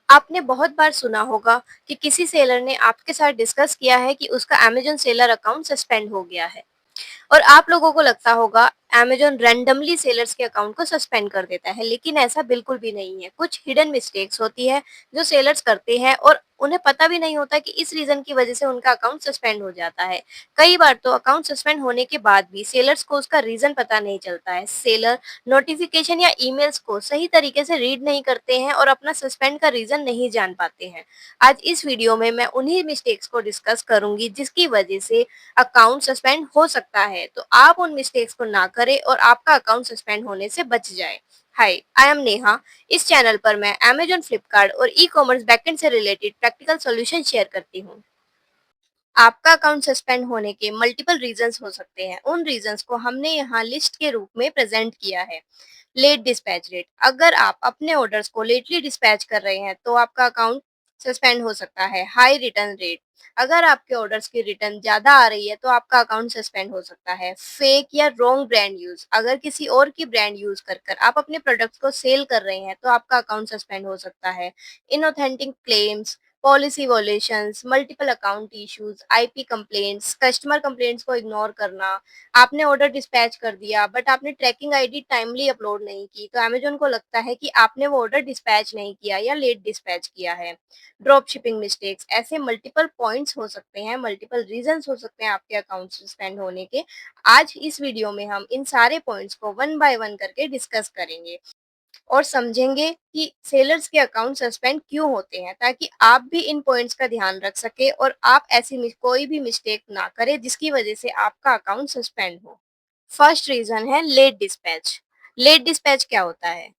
आपने बहुत बार सुना होगा कि किसी सेलर ने आपके साथ डिस्कस किया है कि उसका अमेज़न सेलर अकाउंट सस्पेंड हो गया है। और आप लोगों को लगता होगा अमेज़न रैंडमली सेलर्स के अकाउंट को सस्पेंड कर देता है, लेकिन ऐसा बिल्कुल भी नहीं है। कुछ हिडन मिस्टेक्स होती है जो सेलर्स करते हैं और उन्हें पता भी नहीं होता कि इस रीज़न की वज़ह से उनका अकाउंट सस्पेंड हो जाता है। कई बार तो अकाउंट सस्पेंड होने के बाद भी सेलर्स को उसका रीज़न पता नहीं चलता है। सेलर नोटिफ़िकेशन या ईमेल्स को सही तरीके से रीड नहीं करते हैं और अपना सस्पेंड का रीज़न नहीं जान पाते हैं। आज इस वीडियो में मैं उन्हीं मिस्टेक्स को डिस्कस करूँगी जिसकी वज़ह से अकाउंट सस्पेंड हो सकता है, तो आप उन मिस्टेक्स को ना करें और आपका अकाउंट सस्पेंड होने से बच जाए। हाय, आई एम नेहा। इस चैनल पर मैं अमेज़न, फ्लिपकार्ट और ई-कॉमर्स बैकएंड से रिलेटेड प्रैक्टिकल सॉल्यूशन शेयर करती हूँ। आपका अकाउंट सस्पेंड होने के मल्टीपल रीजंस हो सकते हैं। उन रीजंस को हमने यहाँ लिस्ट के रूप में प्रेजेंट किया है। लेट डिस्पैच रेट, अगर आप अपने ऑर्डर्स को लेटली डिस्पैच कर रहे हैं तो आपका अकाउंट सस्पेंड हो सकता है। हाई रिटर्न रेट, अगर आपके ऑर्डर्स की रिटर्न ज्यादा आ रही है तो आपका अकाउंट सस्पेंड हो सकता है। फेक या रॉन्ग ब्रांड यूज, अगर किसी और की ब्रांड यूज कर कर आप अपने प्रोडक्ट्स को सेल कर रहे हैं तो आपका अकाउंट सस्पेंड हो सकता है। Inauthentic claims, policy violations, multiple account issues, IP complaints, customer complaints को इग्नोर करना। आपने ऑर्डर डिस्पैच कर दिया बट आपने ट्रैकिंग आईडी टाइमली अपलोड नहीं की, तो अमेज़न को लगता है कि आपने वो ऑर्डर डिस्पैच नहीं किया या लेट डिस्पैच किया है। ड्रॉप शिपिंग मिस्टेक्स, ऐसे मल्टीपल पॉइंट्स हो सकते हैं, मल्टीपल रीजंस हो सकते हैं आपके अकाउंट सस्पेंड होने के। आज इस वीडियो में हम इन सारे पॉइंट्स को वन बाय वन करके डिस्कस करेंगे और समझेंगे कि सेलर्स के अकाउंट सस्पेंड क्यों होते हैं, ताकि आप भी इन पॉइंट्स का ध्यान रख सके और आप ऐसी कोई भी मिस्टेक ना करें जिसकी वजह से आपका अकाउंट सस्पेंड हो। फर्स्ट रीजन है लेट डिस्पैच। लेट डिस्पैच क्या होता है?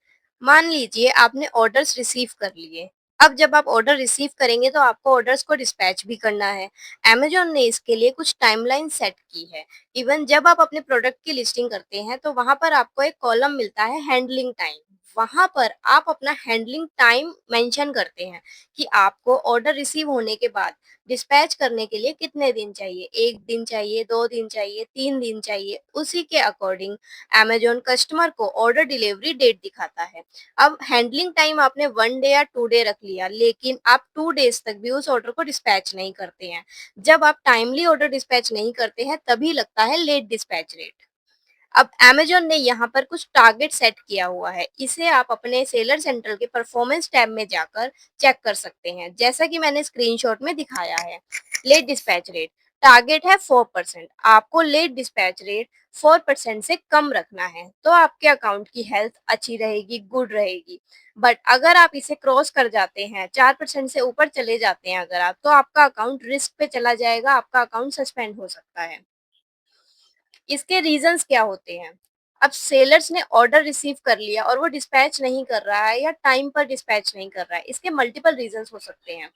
मान लीजिए आपने ऑर्डर्स रिसीव कर लिए। अब जब आप ऑर्डर रिसीव करेंगे तो आपको ऑर्डर्स को डिस्पैच भी करना है। अमेज़न ने इसके लिए कुछ टाइमलाइन सेट की है। इवन जब आप अपने प्रोडक्ट की लिस्टिंग करते हैं तो वहां पर आपको एक कॉलम मिलता है हैंडलिंग टाइम। वहां पर आप अपना हैंडलिंग टाइम मेंशन करते हैं कि आपको ऑर्डर रिसीव होने के बाद डिस्पैच करने के लिए कितने दिन चाहिए, 1 दिन चाहिए, 2 दिन चाहिए, 3 दिन चाहिए। उसी के अकॉर्डिंग अमेज़न कस्टमर को ऑर्डर डिलीवरी डेट दिखाता है। अब हैंडलिंग टाइम आपने 1 डे या 2 डे रख लिया, लेकिन आप 2 डेज़ तक भी उस ऑर्डर को डिस्पैच नहीं करते हैं। जब आप टाइमली ऑर्डर डिस्पैच नहीं करते हैं, तभी लगता है लेट डिस्पैच रेट। अब अमेज़न ने यहाँ पर कुछ टारगेट सेट किया हुआ है। इसे आप अपने सेलर सेंट्रल के परफॉर्मेंस टैब में जाकर चेक कर सकते हैं, जैसा कि मैंने स्क्रीनशॉट में दिखाया है। लेट डिस्पैच रेट, टारगेट है 4%। आपको लेट डिस्पैच रेट 4% से कम रखना है, तो आपके अकाउंट की हेल्थ अच्छी रहेगी, गुड रहेगी। बट अगर आप इसे क्रॉस कर जाते हैं, 4% से ऊपर चले जाते हैं अगर आप, तो आपका अकाउंट रिस्क पे चला जाएगा, आपका अकाउंट सस्पेंड हो सकता है। इसके रीजंस क्या होते हैं? अब सेलर्स ने ऑर्डर रिसीव कर लिया और वो डिस्पैच नहीं कर रहा है या टाइम पर डिस्पैच नहीं कर रहा है। इसके मल्टीपल रीजंस हो सकते हैं।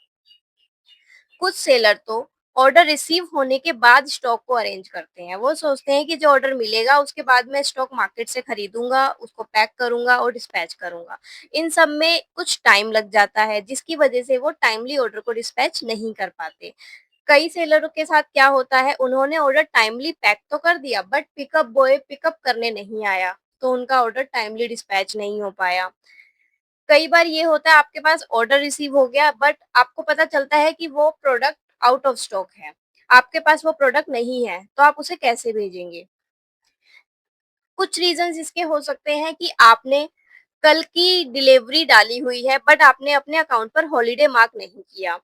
कुछ सेलर तो ऑर्डर रिसीव होने के बाद स्टॉक को अरेंज करते हैं। वो सोचते हैं कि जो ऑर्डर मिलेगा उसके बाद मैं स्टॉक मार्केट से खरीदूंगा, उसको पैक करूंगा और डिस्पैच करूंगा। इन सब में कुछ टाइम लग जाता है जिसकी वजह से वो टाइमली ऑर्डर को डिस्पैच नहीं कर पाते। कई सेलरों के साथ क्या होता है, उन्होंने ऑर्डर टाइमली पैक तो कर दिया बट पिकअप बॉय पिकअप करने नहीं आया, तो उनका ऑर्डर टाइमली डिस्पैच नहीं हो पाया। कई बार ये होता है आपके पास ऑर्डर रिसीव हो गया बट आपको पता चलता है कि वो प्रोडक्ट आउट ऑफ स्टॉक है, आपके पास वो प्रोडक्ट नहीं है, तो आप उसे कैसे भेजेंगे? कुछ रीजंस इसके हो सकते हैं कि आपने कल की डिलीवरी डाली हुई है बट आपने अपने अकाउंट पर हॉलिडे मार्क नहीं किया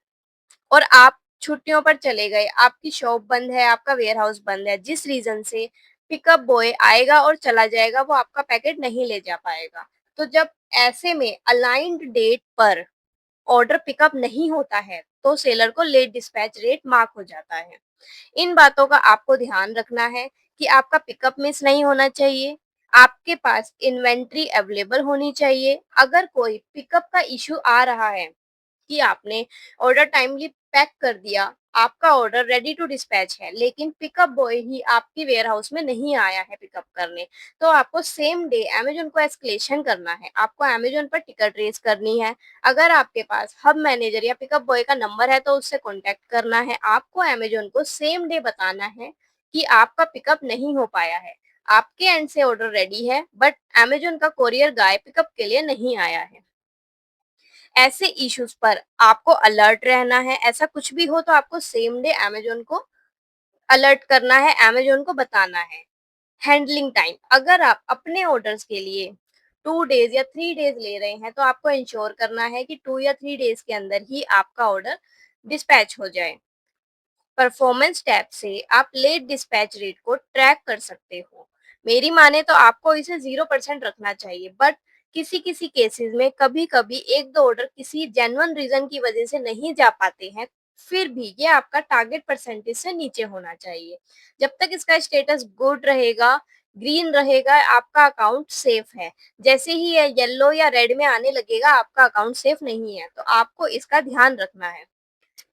और आप छुट्टियों पर चले गए, आपकी शॉप बंद है, आपका वेयरहाउस बंद है, जिस रीज़न से पिकअप बॉय आएगा और चला जाएगा, वो आपका पैकेट नहीं ले जा पाएगा। तो जब ऐसे में अलाइन्ड डेट पर ऑर्डर पिकअप नहीं होता है, तो सेलर को लेट डिस्पैच रेट मार्क हो जाता है। इन बातों का आपको ध्यान रखना है कि आपका पिकअप मिस नहीं होना चाहिए, आपके पास इन्वेंट्री अवेलेबल होनी चाहिए। अगर कोई पिकअप का इश्यू आ रहा है कि आपने ऑर्डर टाइमली पैक कर दिया, आपका ऑर्डर रेडी टू डिस्पैच है, लेकिन पिकअप बॉय ही आपकी वेयरहाउस में नहीं आया है पिकअप करने, तो आपको सेम डे अमेज़न को एस्केलेशन करना है। आपको अमेज़न पर टिकट रेज़ करनी है। अगर आपके पास हब मैनेजर या पिकअप बॉय का नंबर है तो उससे कॉन्टैक्ट करना है। आपको अमेज़न को सेम डे बताना है कि आपका पिकअप नहीं हो पाया है। आपके एंड से ऑर्डर रेडी है बट अमेज़न का कोरियर गाय पिकअप के लिए नहीं आया है। ऐसे इश्यूज़ पर आपको अलर्ट रहना है, ऐसा कुछ भी हो तो आपको सेम डे अमेज़न को अलर्ट करना है, अमेज़न को बताना है। हैंडलिंग टाइम, अगर आप अपने ऑर्डर्स के लिए 2 डेज़ या 3 डेज़ ले रहे हैं, तो आपको इंश्योर करना है कि 2 या 3 डेज़ के अंदर ही आपका ऑर्डर डिस्पैच हो जाए। परफॉर्मेंस टैब से आप लेट डिस्पैच रेट को ट्रैक कर सकते हो। मेरी माने तो आपको इसे 0% रखना चाहिए, बट किसी-किसी केसेस में कभी-कभी 1-2 ऑर्डर किसी जेन्युइन रीज़न की वजह से नहीं जा पाते हैं, फिर भी ये आपका टारगेट परसेंटेज से नीचे होना चाहिए। जब तक इसका स्टेटस गुड रहेगा, ग्रीन रहेगा, आपका अकाउंट सेफ है। जैसे ही ये येलो या रेड में आने लगेगा, आपका अकाउंट सेफ नहीं है, तो आपको इसका ध्यान रखना है।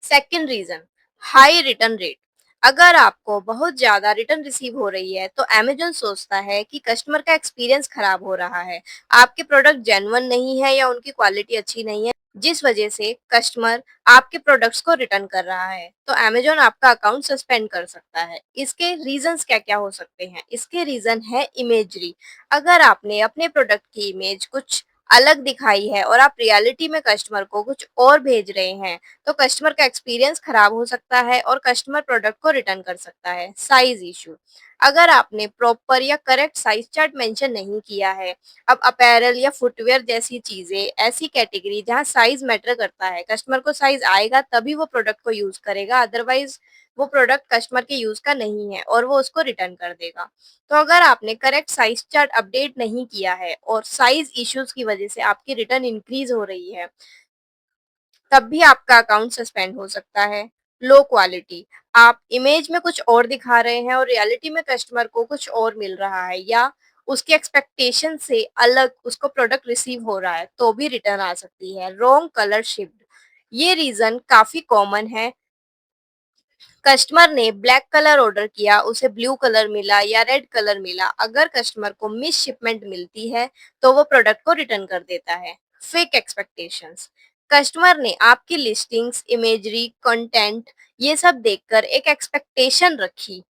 Second reason, high return rate. अगर आपको बहुत ज्यादा रिटर्न रिसीव हो रही है तो अमेज़न सोचता है कि कस्टमर का एक्सपीरियंस खराब हो रहा है, आपके प्रोडक्ट जेन्युइन नहीं है या उनकी क्वालिटी अच्छी नहीं है, जिस वजह से कस्टमर आपके प्रोडक्ट्स को रिटर्न कर रहा है, तो अमेज़न आपका अकाउंट सस्पेंड कर सकता है। इसके रीजंस क्या-क्या हो सकते हैं? इसके रीजन है इमेजरी। अगर आपने अपने प्रोडक्ट की इमेज कुछ अलग दिखाई है और आप रियलिटी में कस्टमर को कुछ और भेज रहे हैं, तो कस्टमर का एक्सपीरियंस खराब हो सकता है और कस्टमर प्रोडक्ट को रिटर्न कर सकता है। साइज इशू, अगर आपने प्रॉपर या करेक्ट साइज चार्ट मेंशन नहीं किया है, अब अपैरल या फुटवियर जैसी चीजें ऐसी कैटेगरी जहां साइज मैटर करता है, कस्टमर को साइज आएगा तभी वो प्रोडक्ट को यूज करेगा, अदरवाइज वो प्रोडक्ट कस्टमर के यूज का नहीं है और वो उसको रिटर्न कर देगा। तो अगर आपने करेक्ट साइज चार्ट अपडेट नहीं किया है और साइज इश्यूज की वजह से आपकी रिटर्न इंक्रीज हो रही है, तब भी आपका अकाउंट सस्पेंड हो सकता है। लो क्वालिटी, आप इमेज में कुछ और दिखा रहे हैं और रियलिटी में कस्टमर को कुछ और मिल रहा है या उसकी एक्सपेक्टेशन से अलग उसको प्रोडक्ट रिसीव हो रहा है, तो भी रिटर्न आ सकती है। रॉन्ग कलर शिफ्ट, ये रीजन काफी कॉमन है। कस्टमर ने ब्लैक कलर ऑर्डर किया, उसे ब्लू कलर मिला या रेड कलर मिला। अगर कस्टमर को मिस शिपमेंट मिलती है, तो वो प्रोडक्ट को रिटर्न कर देता है। फेक एक्सपेक्टेशंस, कस्टमर ने आपकी लिस्टिंग्स, इमेजरी, कंटेंट ये सब देखकर एक एक्सपेक्टेशन रखी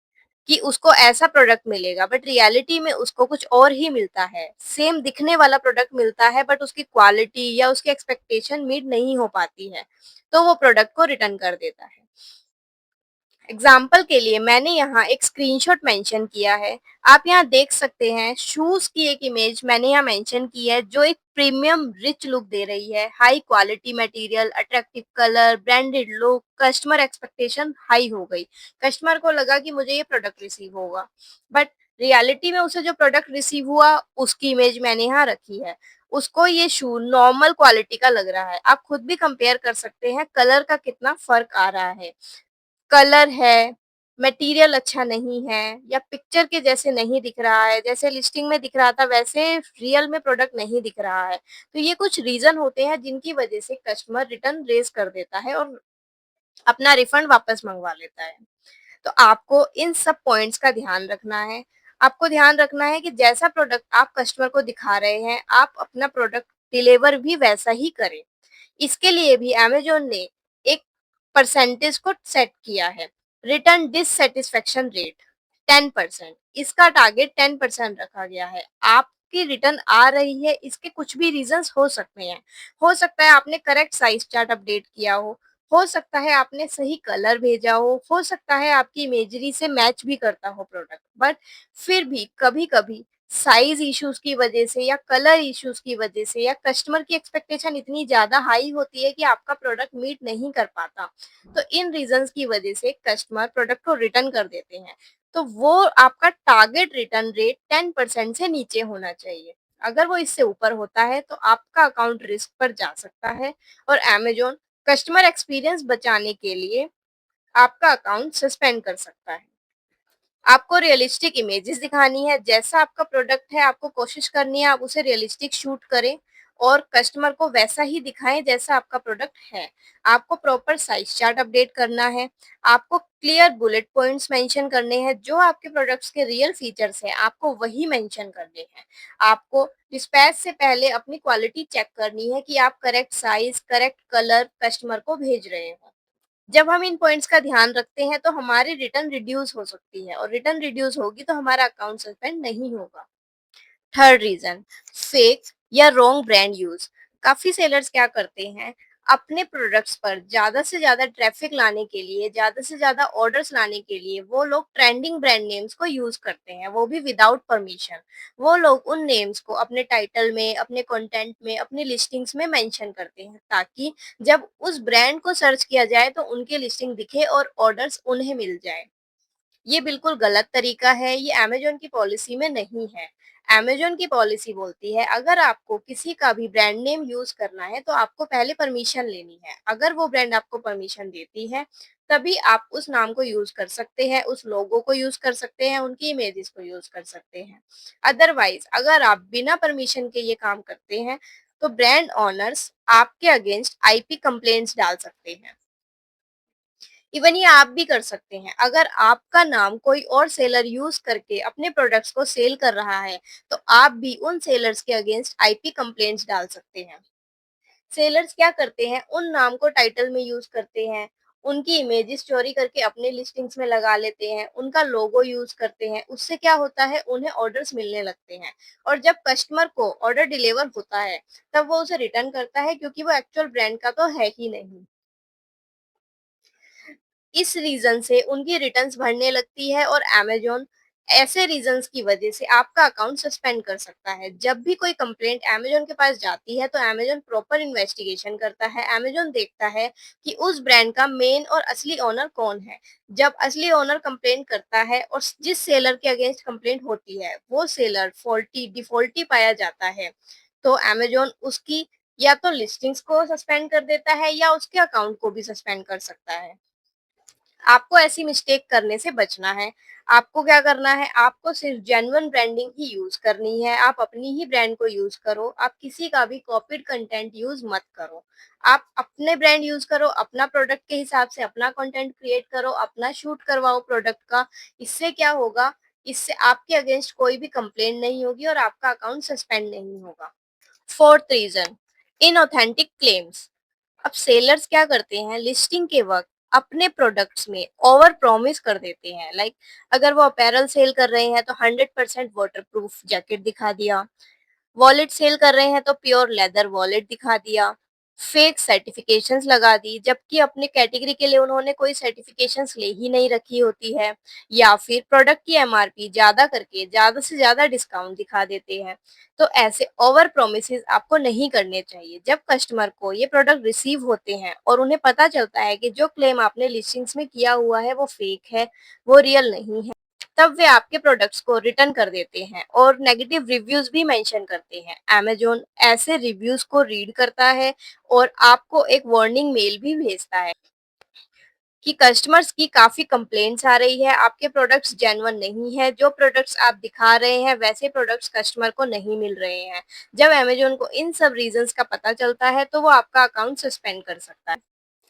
कि उसको ऐसा प्रोडक्ट मिलेगा, बट रियलिटी में उसको कुछ और ही मिलता है। सेम दिखने वाला प्रोडक्ट मिलता है, बट उसकी क्वालिटी या उसकी एक्सपेक्टेशन मीट नहीं हो पाती है, तो वो प्रोडक्ट को रिटर्न कर देता है। एग्जाम्पल के लिए मैंने यहाँ एक स्क्रीनशॉट मेंशन किया है। आप यहाँ देख सकते हैं शूज की एक इमेज मैंने यहाँ मेंशन की है जो एक प्रीमियम रिच लुक दे रही है। High quality material, attractive colour, branded look, customer expectation high हो गई। कस्टमर को लगा कि मुझे ये प्रोडक्ट रिसीव होगा, बट रियलिटी में उसे जो प्रोडक्ट रिसीव हुआ उसकी इमेज मैंने यहाँ रखी है। उसको ये शू नॉर्मल क्वालिटी का लग रहा है। आप खुद भी कंपेयर कर सकते हैं कलर का कितना फर्क आ रहा है। कलर है, मटेरियल अच्छा नहीं है या पिक्चर के जैसे नहीं दिख रहा है, जैसे लिस्टिंग में दिख रहा था वैसे रियल में प्रोडक्ट नहीं दिख रहा है। तो ये कुछ रीज़न होते हैं जिनकी वजह से कस्टमर रिटर्न रेज़ कर देता है और अपना रिफंड वापस मँगवा लेता है। तो आपको इन सब पॉइंट्स का ध्यान रखना है। आपको ध्यान रखना है कि जैसा प्रोडक्ट आप कस्टमर को दिखा रहे हैं, आप अपना प्रोडक्ट डिलीवर भी वैसा ही करें। इसके लिए भी अमेज़न ने एक परसेंटेज को सेट किया है। रिटर्न डिससैटिस्फैक्शन रेट 10%, इसका टारगेट 10% रखा गया है। आपकी रिटर्न आ रही है, इसके कुछ भी रीज़न्स हो सकते हैं। हो सकता है आपने करेक्ट साइज़ चार्ट अपडेट किया हो सकता है आपने सही कलर भेजा हो सकता है आपकी इमेजरी से मैच भी करता हो प्रोडक्ट, बट फिर भी कभी-कभी साइज इश्यूज की वजह से या कलर इश्यूज की वजह से या कस्टमर की एक्सपेक्टेशन इतनी ज्यादा हाई होती है कि आपका प्रोडक्ट मीट नहीं कर पाता, तो इन रीजंस की वजह से कस्टमर प्रोडक्ट को रिटर्न कर देते हैं। तो वो आपका टारगेट रिटर्न रेट 10% से नीचे होना चाहिए। अगर वो इससे ऊपर होता है तो आपका अकाउंट रिस्क पर जा सकता है और अमेजोन कस्टमर एक्सपीरियंस बचाने के लिए आपका अकाउंट सस्पेंड कर सकता है। आपको रियलिस्टिक इमेजेस दिखानी है, जैसा आपका प्रोडक्ट है आपको कोशिश करनी है आप उसे रियलिस्टिक शूट करें और कस्टमर को वैसा ही दिखाएं जैसा आपका प्रोडक्ट है। आपको प्रॉपर साइज चार्ट अपडेट करना है, आपको क्लियर बुलेट पॉइंट्स मेंशन करने हैं, जो आपके प्रोडक्ट्स के रियल फीचर्स हैं आपको वही मेंशन करने हैं। आपको डिस्पैच से पहले अपनी क्वालिटी चेक करनी है कि आप correct size, correct colour customer को भेज रहे हो। जब हम इन पॉइंट्स का ध्यान रखते हैं तो हमारी रिटर्न रिड्यूस हो सकती है और रिटर्न रिड्यूस होगी तो हमारा अकाउंट सस्पेंड नहीं होगा। थर्ड रीजन, फेक या रॉन्ग ब्रांड यूज। काफ़ी सेलर्स क्या करते हैं, अपने प्रोडक्ट्स पर ज़्यादा से ज़्यादा ट्रैफ़िक लाने के लिए, ज़्यादा से ज़्यादा ऑर्डर्स लाने के लिए वो लोग ट्रेंडिंग ब्रांड नेम्स को यूज़ करते हैं, वो भी विदाउट परमिशन। वो लोग उन नेम्स को अपने टाइटल में, अपने कंटेंट में, अपनी लिस्टिंग्स में मेंशन करते हैं, ताकि जब उस ब्रांड को सर्च किया जाए तो उनकी लिस्टिंग दिखे और ऑर्डर्स उन्हें मिल जाए। ये बिल्कुल गलत तरीका है, ये अमेज़न की पॉलिसी में नहीं है। अमेज़न की पॉलिसी बोलती है अगर आपको किसी का भी ब्रांड नेम यूज़ करना है तो आपको पहले परमिशन लेनी है। अगर वो ब्रांड आपको परमिशन देती है, तभी आप उस नाम को यूज़ कर सकते हैं, उस लोगो को यूज़ कर सकते हैं, उनकी इमेजेस को यूज़ कर सकते हैं। अदरवाइज़ अगर आप बिना परमिशन के ये काम करते हैं, तो ब्रांड ओनर्स आपके अगेंस्ट आईपी कंप्लेंट्स डाल सकते हैं। इवन ये आप भी कर सकते हैं। अगर आपका नाम कोई और सेलर यूज़ करके अपने प्रोडक्ट्स को सेल कर रहा है, तो आप भी उन सेलर्स के अगेंस्ट आईपी कंप्लेंट्स डाल सकते हैं। सेलर्स क्या करते हैं, उन नाम को टाइटल में यूज़ करते हैं, उनकी इमेजेस चोरी करके अपने लिस्टिंग्स में लगा लेते हैं, उनका लोगो यूज़ करते हैं। उससे क्या होता है, उन्हें ऑर्डर्स मिलने लगते हैं और जब कस्टमर को ऑर्डर डिलीवर होता है, तब वो उसे रिटर्न करता है क्योंकि वो एक्चुअल ब्रांड का तो है ही नहीं। इस रीज़न से उनकी रिटर्न्स बढ़ने लगती है और अमेज़न ऐसे रीज़न्स की वज़ह से आपका अकाउंट सस्पेंड कर सकता है। जब भी कोई कंप्लेंट अमेज़न के पास जाती है, तो अमेज़न प्रॉपर इन्वेस्टिगेशन करता है। अमेज़न देखता है कि उस ब्रांड का मेन और असली ओनर कौन है। जब असली ओनर कंप्लेंट करता है और जिस सेलर के अगेंस्ट कंप्लेंट होती है, वो सेलर डिफ़ॉल्टी पाया जाता है, तो अमेज़न उसकी या तो लिस्टिंग्स को सस्पेंड कर देता है या उसके अकाउंट को भी सस्पेंड कर सकता है। आपको ऐसी मिस्टेक करने से बचना है। आपको क्या करना है, आपको सिर्फ़ जेन्युइन ब्रांडिंग ही यूज़ करनी है। आप अपनी ही ब्रांड को यूज़ करो। आप किसी का भी कॉपीड कंटेंट यूज़ मत करो। आप अपने ब्रांड यूज़ करो, अपना प्रोडक्ट के हिसाब से अपना कंटेंट क्रिएट करो, अपना शूट करवाओ प्रोडक्ट का। इससे क्या होगा, इससे आपके अगेंस्ट कोई भी कंप्लेंट नहीं होगी और आपका अकाउंट सस्पेंड नहीं होगा। 4th reason, inauthentic claims. अब सेलर्स क्या करते हैं, लिस्टिंग के वक़्त अपने प्रोडक्ट्स में ओवर प्रॉमिस कर देते हैं। लाइक अगर वो अपैरल सेल कर रहे हैं तो 100% वाटरप्रूफ जैकेट दिखा दिया, वॉलेट सेल कर रहे हैं तो प्योर लेदर वॉलेट दिखा दिया, फेक सर्टिफिकेशंस लगा दी, जबकि अपने कैटेगरी के लिए उन्होंने कोई सर्टिफिकेशंस ले ही नहीं रखी होती है, या फिर प्रोडक्ट की एमआरपी ज़्यादा करके ज़्यादा से ज़्यादा डिस्काउंट दिखा देते हैं। तो ऐसे ओवर प्रॉमिसेस आपको नहीं करने चाहिए। जब कस्टमर को ये प्रोडक्ट रिसीव होते हैं और उन्हें पता चलता है कि जो क्लेम आपने लिस्टिंग्स में किया हुआ है वो फेक है, वो रियल नहीं है, तब वे आपके प्रोडक्ट्स को रिटर्न कर देते हैं और नेगेटिव रिव्यूज भी मेंशन करते हैं। अमेज़न ऐसे रिव्यूज को रीड करता है और आपको एक वार्निंग मेल भी भेजता है कि कस्टमर्स की काफ़ी कंप्लेंट्स आ रही है, आपके प्रोडक्ट्स जेन्युइन नहीं है, जो प्रोडक्ट्स आप दिखा रहे हैं वैसे प्रोडक्ट्स कस्टमर को नहीं मिल रहे हैं। जब अमेज़न को इन सब रीज़न्स का पता चलता है तो वो आपका अकाउंट सस्पेंड कर सकता है।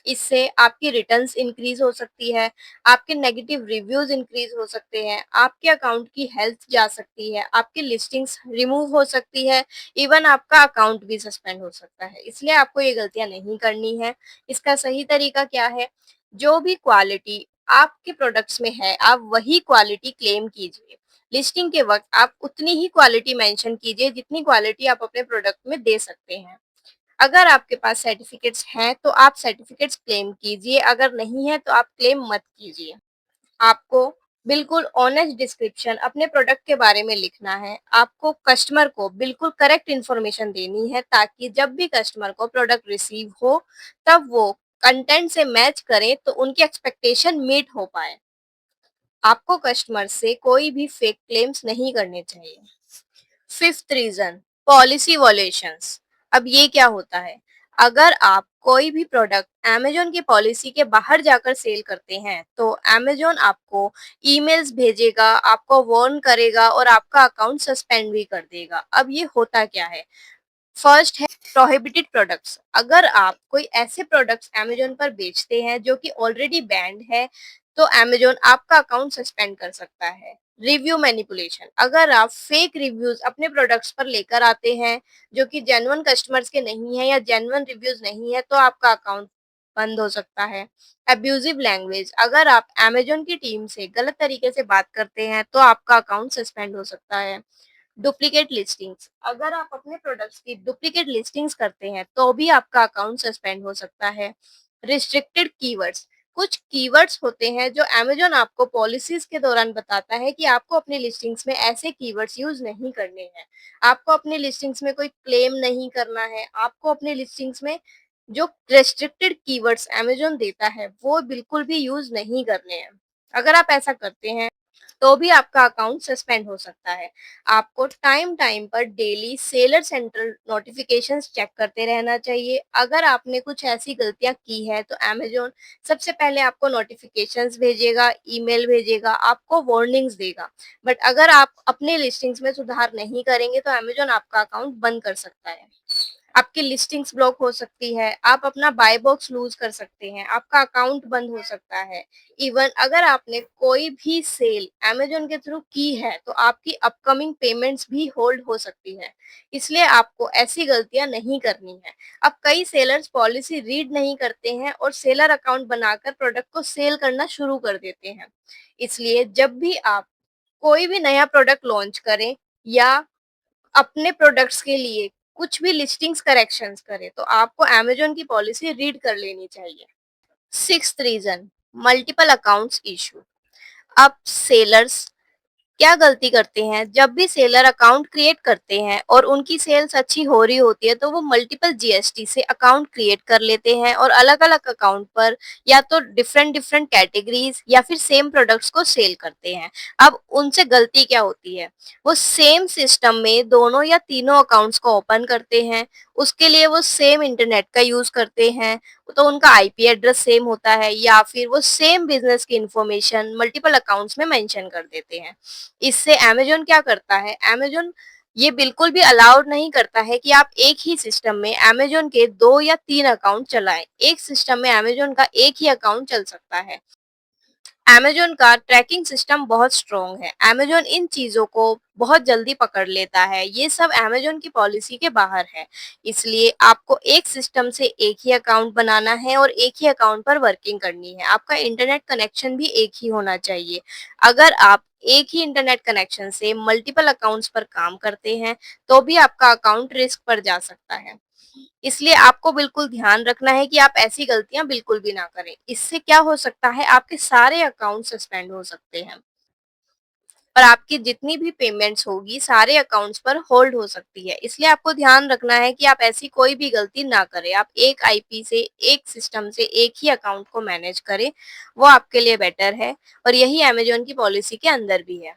इससे आपकी रिटर्न्स इंक्रीज़ हो सकती है, आपके नेगेटिव रिव्यूज़ इंक्रीज़ हो सकते हैं, आपके अकाउंट की हेल्थ जा सकती है, आपकी लिस्टिंग्स रिमूव हो सकती है, इवन आपका अकाउंट भी सस्पेंड हो सकता है। इसलिए आपको ये गलतियाँ नहीं करनी है। इसका सही तरीका क्या है? जो भी क्वालिटी आपके प्रोडक्ट्स में है, आप वही क्वालिटी क्लेम कीजिए। लिस्टिंग के वक़्त आप उतनी ही क्वालिटी मेंशन कीजिए, जितनी क्वालिटी आप अपने प्रोडक्ट में दे सकते हैं। अगर आपके पास सर्टिफिकेट्स हैं, तो आप सर्टिफिकेट्स क्लेम कीजिए, अगर नहीं है तो आप क्लेम मत कीजिए। आपको बिल्कुल ऑनेस्ट डिस्क्रिप्शन अपने प्रोडक्ट के बारे में लिखना है। आपको कस्टमर को बिल्कुल करेक्ट इन्फॉर्मेशन देनी है, ताकि जब भी कस्टमर को प्रोडक्ट रिसीव हो, तब वो कंटेंट से मैच करे तो उनकी एक्सपेक्टेशन मीट हो पाए। आपको कस्टमर से कोई भी फेक क्लेम्स नहीं करने चाहिए। Fifth reason, policy violations. अब ये क्या होता है, अगर आप कोई भी प्रोडक्ट अमेजोन की पॉलिसी के बाहर जाकर सेल करते हैं तो अमेजोन आपको ईमेल्स भेजेगा, आपको वार्न करेगा और आपका अकाउंट सस्पेंड भी कर देगा। अब ये होता क्या है, फर्स्ट है प्रोहिबिटेड प्रोडक्ट्स। अगर आप कोई ऐसे प्रोडक्ट्स अमेज़न पर बेचते हैं जो कि ऑलरेडी बैंड है, तो अमेज़न आपका अकाउंट सस्पेंड कर सकता है। रिव्यू मैनिपुलेशन, अगर आप फेक रिव्यूज़ अपने प्रोडक्ट्स पर लेकर आते हैं, जो कि जेन्युइन कस्टमर्स के नहीं है या जेन्युइन रिव्यूज़ नहीं है, तो आपका अकाउंट बंद हो सकता है। अब्यूज़िव लैंग्वेज, अगर आप अमेज़न की टीम से गलत तरीके से बात करते हैं, तो आपका अकाउंट सस्पेंड हो सकता है। डुप्लीकेट लिस्टिंग्स, अगर आप अपने प्रोडक्ट्स की डुप्लीकेट लिस्टिंग्स करते हैं तो भी आपका अकाउंट सस्पेंड हो सकता है। रिस्ट्रिक्टेड कीवर्ड्स, कुछ कीवर्ड्स होते हैं जो अमेज़न आपको पॉलिसीज के दौरान बताता है कि आपको अपनी लिस्टिंग्स में ऐसे कीवर्ड्स यूज़ नहीं करने हैं। आपको अपनी लिस्टिंग्स में कोई क्लेम नहीं करना है, आपको अपनी लिस्टिंग्स में जो रिस्ट्रिक्टेड कीवर्ड्स अमेज़न देता है वो बिल्कुल भी यूज़ नहीं करने हैं। अगर आप ऐसा करते हैं तो भी आपका अकाउंट सस्पेंड हो सकता है। आपको टाइम टाइम पर daily seller central notifications check करते रहना चाहिए। अगर आपने कुछ ऐसी गलतियाँ की है तो अमेज़न सबसे पहले आपको नोटिफिकेशंस भेजेगा, ईमेल भेजेगा, आपको वार्निंग्स देगा। बट अगर आप अपने लिस्टिंग्स में सुधार नहीं करेंगे तो अमेज़न आपका अकाउंट बंद कर सकता है। आपकी लिस्टिंग्स ब्लॉक हो सकती है, आप अपना बाय बॉक्स लूज कर सकते हैं, आपका अकाउंट बंद हो सकता है। इवन अगर आपने कोई भी सेल अमेज़न के थ्रू की है, तो आपकी अपकमिंग पेमेंट्स भी होल्ड हो सकती है। इसलिए आपको ऐसी गलतियाँ नहीं करनी है। अब कई सेलर्स पॉलिसी रीड नहीं करते हैं और सेलर अकाउंट बनाकर प्रोडक्ट को सेल करना शुरू कर देते हैं। इसलिए जब भी आप कोई भी नया प्रोडक्ट लॉन्च करें या अपने प्रोडक्ट्स के लिए कुछ भी लिस्टिंग्स करेक्शंस करें, तो आपको अमेज़न की पॉलिसी रीड कर लेनी चाहिए। Sixth reason, multiple accounts issue. अब सेलर्स क्या गलती करते हैं, जब भी सेलर अकाउंट क्रिएट करते हैं और उनकी सेल्स अच्छी हो रही होती है तो वो मल्टीपल जीएसटी से अकाउंट क्रिएट कर लेते हैं और अलग-अलग अकाउंट पर या तो डिफरेंट डिफरेंट कैटेगरीज या फिर सेम प्रोडक्ट्स को सेल करते हैं। अब उनसे गलती क्या होती है, वो सेम सिस्टम में दोनों या तीनों अकाउंट्स को ओपन करते हैं, उसके लिए वो सेम इंटरनेट का यूज करते हैं, तो उनका आईपी एड्रेस सेम होता है या फिर वो सेम बिजनेस की इंफॉर्मेशन मल्टीपल अकाउंट्स में मेंशन कर देते हैं। इससे अमेज़न क्या करता है, अमेज़न ये बिल्कुल भी अलाउड नहीं करता है कि आप एक ही सिस्टम में अमेज़न के 2 या 3 अकाउंट चलाएँ। एक सिस्टम में अमेज़न का एक ही अकाउंट चल सकता है। अमेज़न का ट्रैकिंग सिस्टम बहुत स्ट्रॉन्ग है। अमेज़न इन चीज़ों को बहुत जल्दी पकड़ लेता है। ये सब अमेज़न की पॉलिसी के बाहर है। इसलिए आपको एक सिस्टम से एक ही अकाउंट बनाना है और एक ही अकाउंट पर वर्किंग करनी है। आपका इंटरनेट कनेक्शन भी एक ही होना चाहिए। अगर आप एक ही इंटरनेट कनेक्शन से मल्टीपल अकाउंट्स पर काम करते हैं, तो भी आपका अकाउंट रिस्क पर जा सकता है। इसलिए आपको बिल्कुल ध्यान रखना है कि आप ऐसी गलतियां बिल्कुल भी ना करें। इससे क्या हो सकता है, आपके सारे अकाउंट सस्पेंड हो सकते हैं और आपकी जितनी भी पेमेंट्स होगी सारे अकाउंट्स पर होल्ड हो सकती है। इसलिए आपको ध्यान रखना है कि आप ऐसी कोई भी गलती ना करें। आप एक आईपी से, एक सिस्टम से एक ही अकाउंट को मैनेज करें, वो आपके लिए बेटर है और यही अमेज़न की पॉलिसी के अंदर भी है।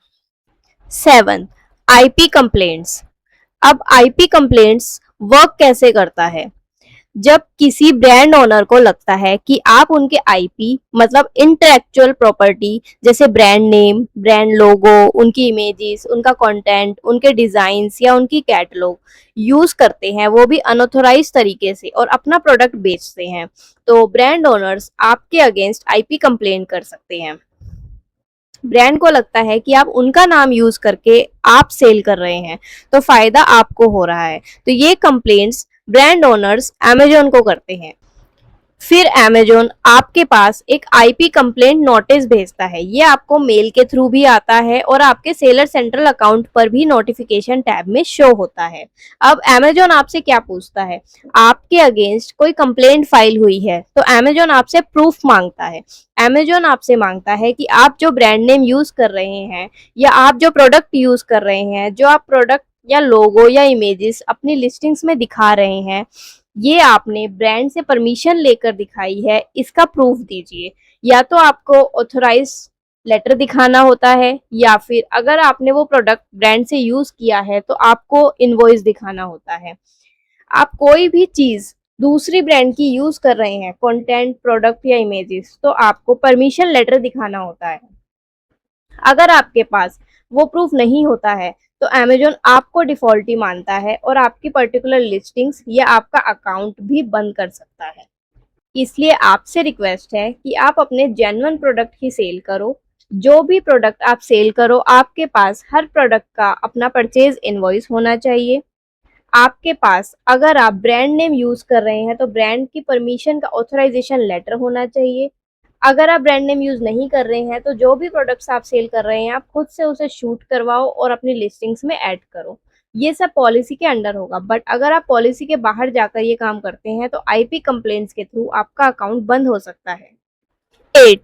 7. IP complaints. अब आईपी कंप्लेंट्स वर्क कैसे करता है? जब किसी ब्रांड ओनर को लगता है कि आप उनके आईपी मतलब इंटेलेक्चुअल प्रॉपर्टी जैसे ब्रांड नेम, ब्रांड लोगो, उनकी इमेजेस, उनका कंटेंट, उनके डिजाइन्स या उनकी कैटलॉग यूज करते हैं, वो भी अनऑथोराइज तरीके से और अपना प्रोडक्ट बेचते हैं, तो ब्रांड ओनर्स आपके अगेंस्ट आईपी कंप्लेन कर सकते हैं। ब्रांड को लगता है कि आप उनका नाम यूज करके आप सेल कर रहे हैं, तो फायदा आपको हो रहा है, तो ये कंप्लेंट्स ब्रांड ओनर्स अमेजोन को करते हैं। फिर अमेजोन आपके पास एक आईपी कंप्लेंट नोटिस भेजता है। ये आपको मेल के थ्रू भी आता है और आपके सेलर सेंट्रल अकाउंट पर भी नोटिफिकेशन टैब में शो होता है। अब अमेजोन आपसे क्या पूछता है, आपके अगेंस्ट कोई कंप्लेंट फाइल हुई है, तो अमेजोन आपसे प्रूफ मांगता है। अमेजोन आपसे मांगता है कि आप जो ब्रांड नेम यूज कर रहे हैं या आप जो प्रोडक्ट यूज कर रहे हैं, जो आप प्रोडक्ट या लोगो या इमेजेस अपनी लिस्टिंग्स में दिखा रहे हैं, ये आपने ब्रांड से परमिशन लेकर दिखाई है, इसका प्रूफ दीजिए। या तो आपको ऑथोराइज लेटर दिखाना होता है या फिर अगर आपने वो प्रोडक्ट ब्रांड से यूज किया है तो आपको इनवॉइस दिखाना होता है। आप कोई भी चीज दूसरी ब्रांड की यूज कर रहे हैं, कंटेंट, प्रोडक्ट या इमेजेस, तो आपको परमिशन लेटर दिखाना होता है। अगर आपके पास वो प्रूफ नहीं होता है तो अमेजोन आपको डिफॉल्टी मानता है और आपकी पर्टिकुलर लिस्टिंग्स या आपका अकाउंट भी बंद कर सकता है। इसलिए आपसे रिक्वेस्ट है कि आप अपने जेन्युइन प्रोडक्ट ही सेल करो। जो भी प्रोडक्ट आप सेल करो, आपके पास हर प्रोडक्ट का अपना परचेज इनवॉइस होना चाहिए। आपके पास अगर आप ब्रांड नेम यूज कर रहे हैं तो ब्रांड की परमिशन का ऑथराइजेशन लेटर होना चाहिए। अगर आप ब्रांड नेम यूज़ नहीं कर रहे हैं तो जो भी प्रोडक्ट्स आप सेल कर रहे हैं आप खुद से उसे शूट करवाओ और अपनी लिस्टिंग्स में ऐड करो। ये सब पॉलिसी के अंडर होगा, बट अगर आप पॉलिसी के बाहर जाकर ये काम करते हैं तो आईपी कंप्लेंट्स के थ्रू आपका अकाउंट बंद हो सकता है। 8.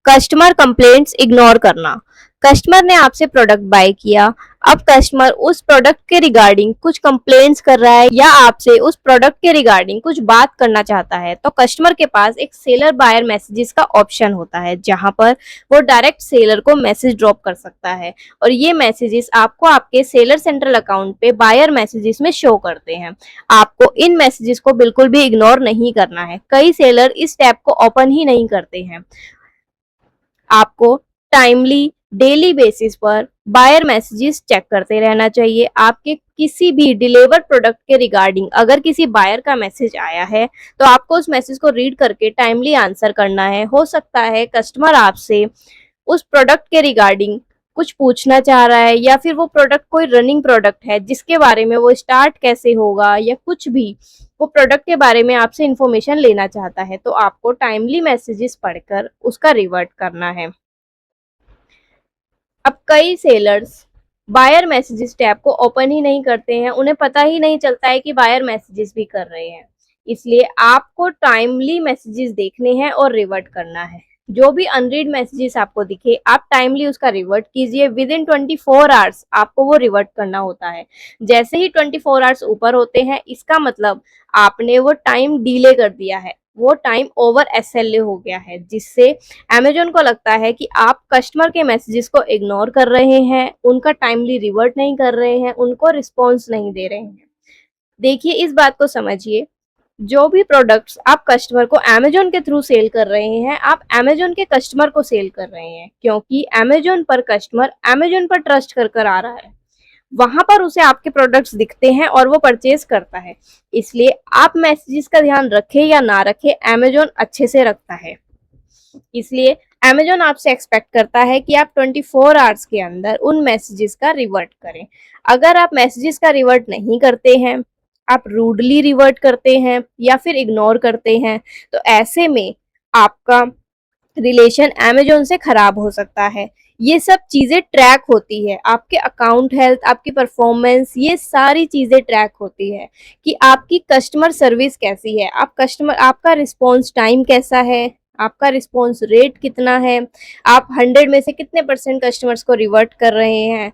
कस्टमर कंप्लेंट्स इग्नोर करना। कस्टमर ने आपसे प्रोडक्ट बाय किया, अब कस्टमर उस प्रोडक्ट के रिगार्डिंग कुछ कंप्लेंट्स कर रहा है या आपसे उस प्रोडक्ट के रिगार्डिंग कुछ बात करना चाहता है, तो कस्टमर के पास एक सेलर बायर मैसेजेस का ऑप्शन होता है जहां पर वो डायरेक्ट सेलर को मैसेज ड्रॉप कर सकता है और ये मैसेजेस आपको आपके सेलर सेंट्रल अकाउंट पे बायर मैसेजेस में शो करते हैं। आपको इन मैसेजेस को बिल्कुल भी इग्नोर नहीं करना है। कई सेलर इस टैब को ओपन ही नहीं करते हैं। आपको टाइमली डेली बेसिस पर बायर मैसेजेस चेक करते रहना चाहिए। आपके किसी भी डिलीवर प्रोडक्ट के रिगार्डिंग अगर किसी बायर का मैसेज आया है तो आपको उस मैसेज को रीड करके टाइमली आंसर करना है। हो सकता है कस्टमर आपसे उस प्रोडक्ट के रिगार्डिंग कुछ पूछना चाह रहा है या फिर वो प्रोडक्ट कोई रनिंग प्रोडक्ट है जिसके बारे में वो स्टार्ट कैसे होगा या कुछ भी वो प्रोडक्ट के बारे में आपसे इंफॉर्मेशन लेना चाहता है, तो आपको टाइमली मैसेजेस पढ़कर उसका रिवर्ट करना है। अब कई सेलर्स बायर मैसेजेस टैब को ओपन ही नहीं करते हैं, उन्हें पता ही नहीं चलता है कि बायर मैसेजेस भी कर रहे हैं। इसलिए आपको टाइमली मैसेजेस देखने हैं और रिवर्ट करना है। जो भी अनरीड मैसेजेस आपको दिखे आप टाइमली उसका रिवर्ट कीजिए। विद इन 24 आवर्स आपको वो रिवर्ट करना होता है। जैसे ही 24 आवर्स ऊपर होते हैं इसका मतलब आपने वो टाइम डिले कर दिया है, वो टाइम ओवर एसएलए हो गया है, जिससे अमेजोन को लगता है कि आप कस्टमर के मैसेजेस को इग्नोर कर रहे हैं, उनका टाइमली रिवर्ट नहीं कर रहे हैं, उनको रिस्पॉन्स नहीं दे रहे हैं। देखिए इस बात को समझिए, जो भी प्रोडक्ट्स आप कस्टमर को अमेजोन के थ्रू सेल कर रहे हैं आप अमेजोन के कस्टमर को सेल कर रहे हैं, क्योंकि अमेजोन पर कस्टमर अमेजोन पर ट्रस्ट कर आ रहा है। वहां पर उसे आपके प्रोडक्ट्स दिखते हैं और वो परचेज करता है। इसलिए आप मैसेजेस का ध्यान रखें या ना रखें, अमेजोन अच्छे से रखता है। इसलिए अमेजोन आपसे एक्सपेक्ट करता है कि आप 24 आवर्स के अंदर उन मैसेजेस का रिवर्ट करें। अगर आप मैसेजेस का रिवर्ट नहीं करते हैं, आप रूडली रिवर्ट करते हैं या फिर इग्नोर करते हैं, तो ऐसे में आपका रिलेशन अमेजोन से खराब हो सकता है। ये सब चीजें ट्रैक होती है, आपके अकाउंट हेल्थ, आपकी परफॉर्मेंस, ये सारी चीजें ट्रैक होती है कि आपकी कस्टमर सर्विस कैसी है, आपका रिस्पॉन्स टाइम कैसा है, आपका रिस्पॉन्स रेट कितना है, आप 100 में से कितने % कस्टमर्स को रिवर्ट कर रहे हैं।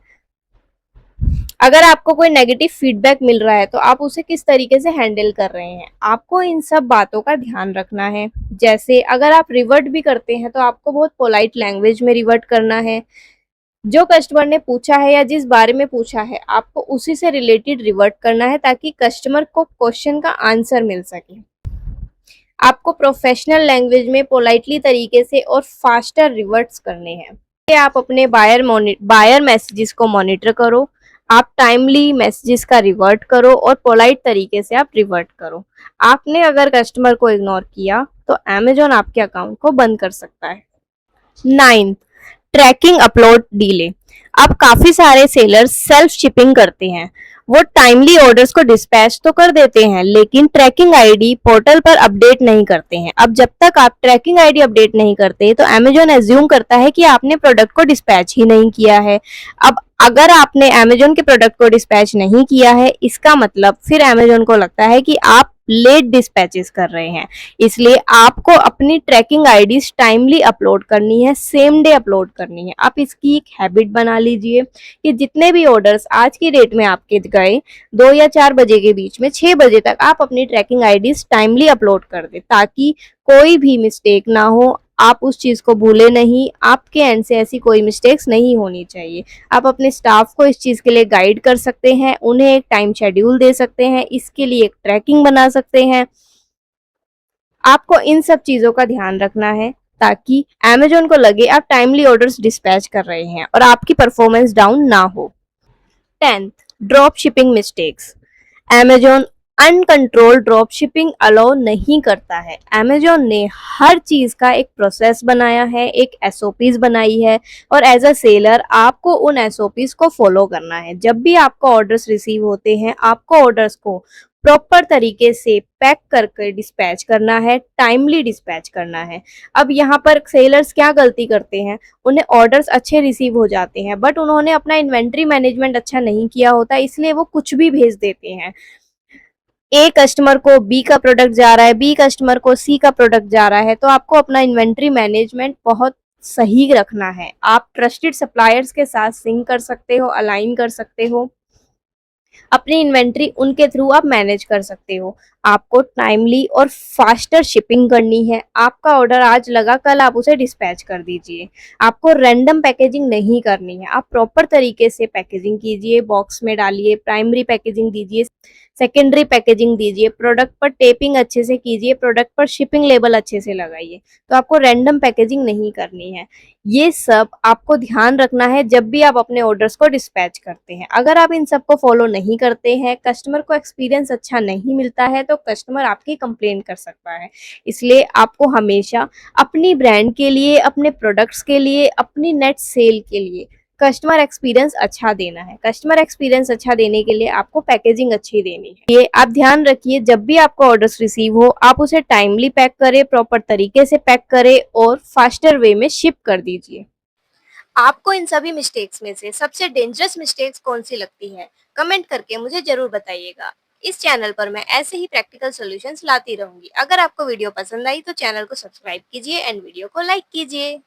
अगर आपको कोई नेगेटिव फीडबैक मिल रहा है तो आप उसे किस तरीके से हैंडल कर रहे हैं, आपको इन सब बातों का ध्यान रखना है। जैसे अगर आप रिवर्ट भी करते हैं तो आपको बहुत पोलाइट लैंग्वेज में रिवर्ट करना है। जो कस्टमर ने पूछा है या जिस बारे में पूछा है आपको उसी से रिलेटेड रिवर्ट करना है ताकि कस्टमर को क्वेश्चन का आंसर मिल सके। आपको प्रोफेशनल लैंग्वेज में पोलाइटली तरीके से और फास्टर रिवर्ट्स करने हैं। आप अपने बायर मैसेजेस को मॉनिटर करो, आप टाइमली मैसेजेस का रिवर्ट करो और पोलाइट तरीके से आप रिवर्ट करो। आपने अगर कस्टमर को इग्नोर किया तो अमेजोन आपके अकाउंट को बंद कर सकता है। 9. Tracking upload delay. अब काफी सारे सेलर्स सेल्फ शिपिंग करते हैं, वो टाइमली ऑर्डर्स को डिस्पैच तो कर देते हैं लेकिन ट्रैकिंग आईडी पोर्टल पर अपडेट नहीं करते हैं। अब जब तक आप ट्रैकिंग आईडी अपडेट नहीं करते तो अमेजोन एज्यूम करता है कि आपने प्रोडक्ट को डिस्पैच ही नहीं किया है। अब अगर आपने अमेजोन के प्रोडक्ट को डिस्पैच नहीं किया है इसका मतलब फिर अमेजोन को लगता है कि आप लेट डिस्पैचेस कर रहे हैं। इसलिए आपको अपनी ट्रैकिंग आईडीज टाइमली अपलोड करनी है, सेम डे अपलोड करनी है। आप इसकी एक हैबिट बना लीजिए कि जितने भी ऑर्डर्स आज की डेट में आपके गए 2 या 4 बजे के बीच में 6 बजे तक आप अपनी ट्रैकिंग आईडीज टाइमली अपलोड कर दें ताकि कोई भी मिस्टेक ना हो, आप उस चीज को भूले नहीं, आपके एंड से ऐसी कोई मिस्टेक्स नहीं होनी चाहिए। आप अपने स्टाफ को इस चीज के लिए गाइड कर सकते हैं, उन्हें एक टाइम शेड्यूल दे सकते हैं, इसके लिए एक ट्रैकिंग बना सकते हैं। आपको इन सब चीजों का ध्यान रखना है ताकि अमेजोन को लगे आप टाइमली ऑर्डर्स डिस्पैच कर रहे हैं और आपकी परफॉर्मेंस डाउन ना हो। 10th, drop shipping mistakes. Amazon uncontrol drop shipping allow नहीं करता है। अमेजोन ने हर चीज का एक प्रोसेस बनाया है, एक एसओपीज बनाई है और एज अ सेलर आपको उन एसओपीज को फॉलो करना है। जब भी आपको ऑर्डर्स रिसीव होते हैं आपको ऑर्डर्स को प्रॉपर तरीके से पैक करके डिस्पैच करना है, टाइमली डिस्पैच करना है। अब यहाँ पर सेलर्स क्या गलती करते हैं, उन्हें ऑर्डर्स अच्छे रिसीव हो जाते हैं बट उन्होंने अपना इन्वेंट्री मैनेजमेंट अच्छा नहीं किया होता, इसलिए वो कुछ भी भेज देते हैं। ए कस्टमर को बी का प्रोडक्ट जा रहा है, बी कस्टमर को सी का प्रोडक्ट जा रहा है, तो आपको अपना इन्वेंट्री मैनेजमेंट बहुत सही रखना है। आप ट्रस्टेड सप्लायर्स के साथ सिंक कर सकते हो, अलाइन कर सकते हो, अपनी इन्वेंट्री उनके थ्रू आप मैनेज कर सकते हो। आपको टाइमली और फास्टर शिपिंग करनी है। आपका ऑर्डर आज लगा, कल आप उसे डिस्पैच कर दीजिए। आपको रैंडम पैकेजिंग नहीं करनी है। आप प्रॉपर तरीके से पैकेजिंग कीजिए, बॉक्स में डालिए, प्राइमरी पैकेजिंग दीजिए, सेकेंडरी पैकेजिंग दीजिए, प्रोडक्ट पर टेपिंग अच्छे से कीजिए, प्रोडक्ट पर शिपिंग लेबल अच्छे से लगाइए। तो आपको रैंडम पैकेजिंग नहीं करनी है। ये सब आपको ध्यान रखना है जब भी आप अपने ऑर्डर्स को डिस्पैच करते हैं। अगर आप इन सब को फॉलो नहीं करते हैं, कस्टमर को एक्सपीरियंस अच्छा नहीं मिलता है, तो कस्टमर आपकी कंप्लेन कर सकता है। इसलिए आपको हमेशा अपनी ब्रांड के लिए, अपने प्रोडक्ट्स के लिए, अपनी नेट सेल के लिए कस्टमर एक्सपीरियंस अच्छा देना है। कस्टमर एक्सपीरियंस अच्छा देने के लिए आपको पैकेजिंग अच्छी देनी है। ये आप ध्यान रखिए, जब भी आपको ऑर्डर्स रिसीव हो, आप उसे टाइमली पैक करें, प्रॉपर तरीके से पैक करें और फास्टर वे में शिप कर दीजिए। आपको इन सभी मिस्टेक्स में से सबसे डेंजरस मिस्टेक्स कौन-सी लगती है? कमेंट करके मुझे ज़रूर बताइएगा। इस चैनल पर मैं ऐसे ही प्रैक्टिकल सॉल्यूशंस लाती रहूँगी। अगर आपको वीडियो पसंद आई तो चैनल को सब्सक्राइब कीजिए एंड वीडियो को लाइक कीजिए।